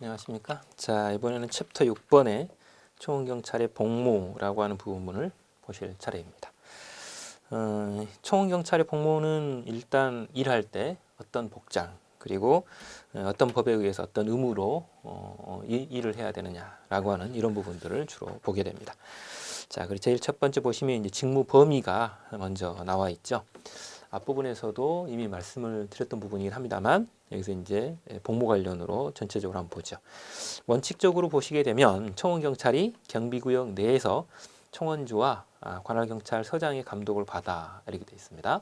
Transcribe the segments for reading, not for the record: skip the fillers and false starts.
안녕하십니까. 자, 이번에는 챕터 6번의 총원경찰의 복무라고 하는 부분을 보실 차례입니다. 총원경찰의 복무는 일단 일할 때 어떤 복장 그리고 어떤 법에 의해서 어떤 의무로 일을 해야 되느냐라고 하는 이런 부분들을 주로 보게 됩니다. 자, 그리고 제일 첫 번째 보시면 이제 직무 범위가 먼저 나와 있죠. 앞부분에서도 이미 말씀을 드렸던 부분이긴 합니다만 여기서 이제 복무 관련으로 전체적으로 한번 보죠. 원칙적으로 보시게 되면 총원경찰이 경비구역 내에서 총원주와 관할경찰서장의 감독을 받아 이렇게 되어 있습니다.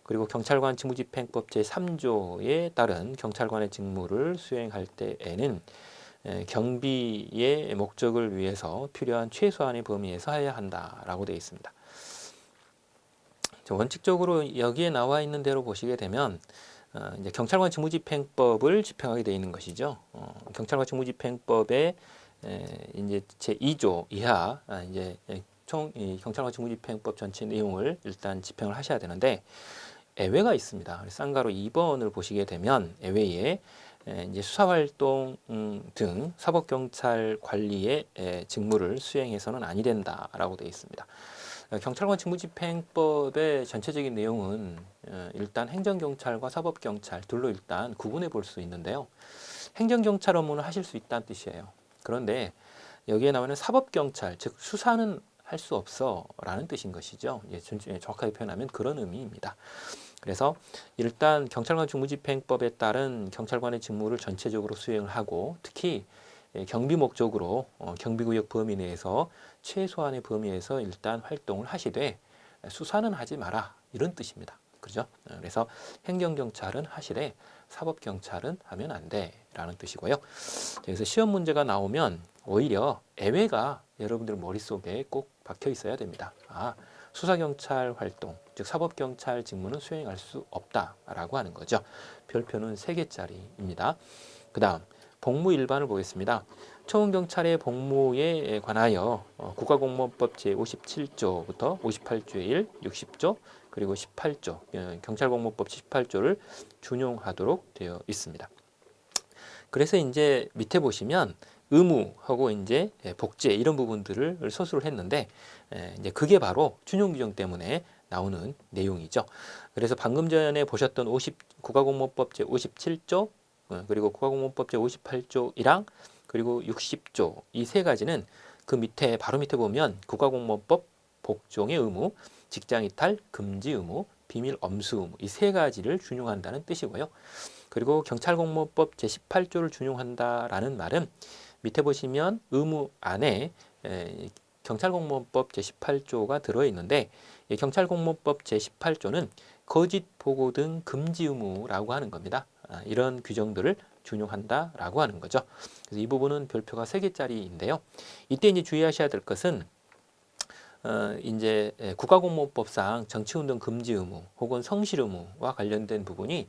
그리고 경찰관 직무집행법 제3조에 따른 경찰관의 직무를 수행할 때에는 경비의 목적을 위해서 필요한 최소한의 범위에서 해야 한다라고 되어 있습니다. 원칙적으로 여기에 나와 있는 대로 보시게 되면 이제 경찰관 직무집행법을 집행하게 되어 있는 것이죠. 경찰관 직무집행법의 이제 제2조 이하 이제 경찰관 직무집행법 전체 내용을 일단 집행을 하셔야 되는데 예외가 있습니다. 쌍가로 2번을 보시게 되면 예외에 이제 수사활동 등 사법경찰 관리의 직무를 수행해서는 아니 된다라고 되어 있습니다. 경찰관 직무집행법의 전체적인 내용은 일단 행정경찰과 사법경찰 둘로 일단 구분해 볼 수 있는데요. 행정경찰 업무는 하실 수 있다는 뜻이에요. 그런데 여기에 나오는 사법경찰, 즉 수사는 할 수 없어 라는 뜻인 것이죠. 정확하게 표현하면 그런 의미입니다. 그래서 일단 경찰관 직무집행법에 따른 경찰관의 직무를 전체적으로 수행을 하고 특히 경비 목적으로 경비구역 범위 내에서 최소한의 범위에서 일단 활동을 하시되 수사는 하지 마라 이런 뜻입니다. 그죠? 그래서 행정경찰은 하시되 사법경찰은 하면 안 돼라는 뜻이고요. 그래서 시험 문제가 나오면 오히려 예외가 여러분들 머릿속에 꼭 박혀 있어야 됩니다. 수사경찰 활동, 즉 사법경찰 직무는 수행할 수 없다라고 하는 거죠. 별표는 3개짜리입니다. 그 다음 복무 일반을 보겠습니다. 총원경찰의 복무에 관하여 국가공무원법 제57조부터 58조의 1, 60조 그리고 18조 경찰공무법 18조를 준용하도록 되어 있습니다. 그래서 이제 밑에 보시면 의무하고 이제 복제 이런 부분들을 서술을 했는데 이제 그게 바로 준용 규정 때문에 나오는 내용이죠. 그래서 방금 전에 보셨던 국가공무원법 제57조 그리고 국가공무원법 제58조 1항 그리고 60조 이 세 가지는 그 밑에 바로 밑에 보면 국가공무원법 복종의 의무, 직장이탈 금지 의무, 비밀 엄수 의무 이 세 가지를 준용한다는 뜻이고요. 그리고 경찰공무원법 제18조를 준용한다라는 말은 밑에 보시면 의무 안에 경찰공무원법 제18조가 들어있는데 경찰공무원법 제18조는 거짓 보고 등 금지 의무라고 하는 겁니다. 이런 규정들을 준용한다라고 하는 거죠. 그래서 이 부분은 별표가 3개짜리인데요. 이때 이제 주의하셔야 될 것은 이제 국가공무원법상 정치운동 금지 의무 혹은 성실 의무와 관련된 부분이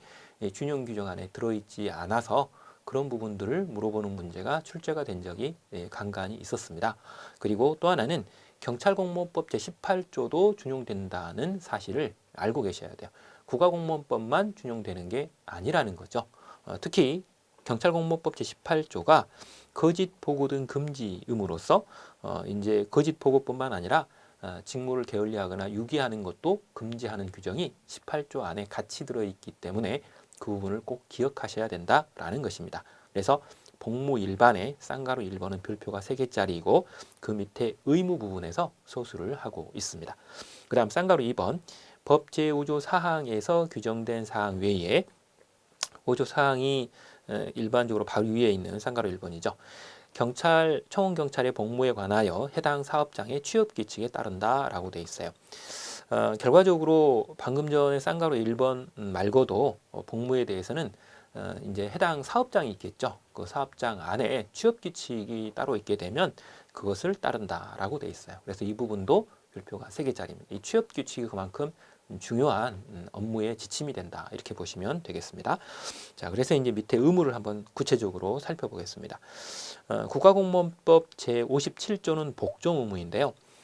준용 규정 안에 들어있지 않아서 그런 부분들을 물어보는 문제가 출제가 된 적이 간간히 있었습니다. 그리고 또 하나는 경찰공무원법 제18조도 준용된다는 사실을 알고 계셔야 돼요. 국가공무원법만 준용되는 게 아니라는 거죠. 특히 경찰공무원법 제18조가 거짓 보고 등 금지 의무로서 이제 거짓 보고뿐만 아니라 직무를 게을리하거나 유기하는 것도 금지하는 규정이 18조 안에 같이 들어있기 때문에 그 부분을 꼭 기억하셔야 된다라는 것입니다. 그래서 복무 일반의 쌍가루 1번은 별표가 3개짜리이고 그 밑에 의무 부분에서 소수를 하고 있습니다. 그 다음 쌍가루 2번 법 제5조 사항에서 규정된 사항 외에 5조 사항이 일반적으로 바로 위에 있는 쌍가루 1번이죠. 총원경찰의 복무에 관하여 해당 사업장의 취업규칙에 따른다라고 되어 있어요. 결과적으로 방금 전에 쌍가루 1번 말고도 복무에 대해서는 이제 해당 사업장이 있겠죠. 그 사업장 안에 취업규칙이 따로 있게 되면 그것을 따른다라고 되어 있어요. 그래서 이 부분도 별표가 3개짜리입니다. 이 취업규칙이 그만큼 중요한 업무의 지침이 된다 이렇게 보시면 되겠습니다. 자, 그래서 이제 밑에 의무를 한번 구체적으로 살펴보겠습니다. 국가공무원법 제57조는 복종 의무인데요.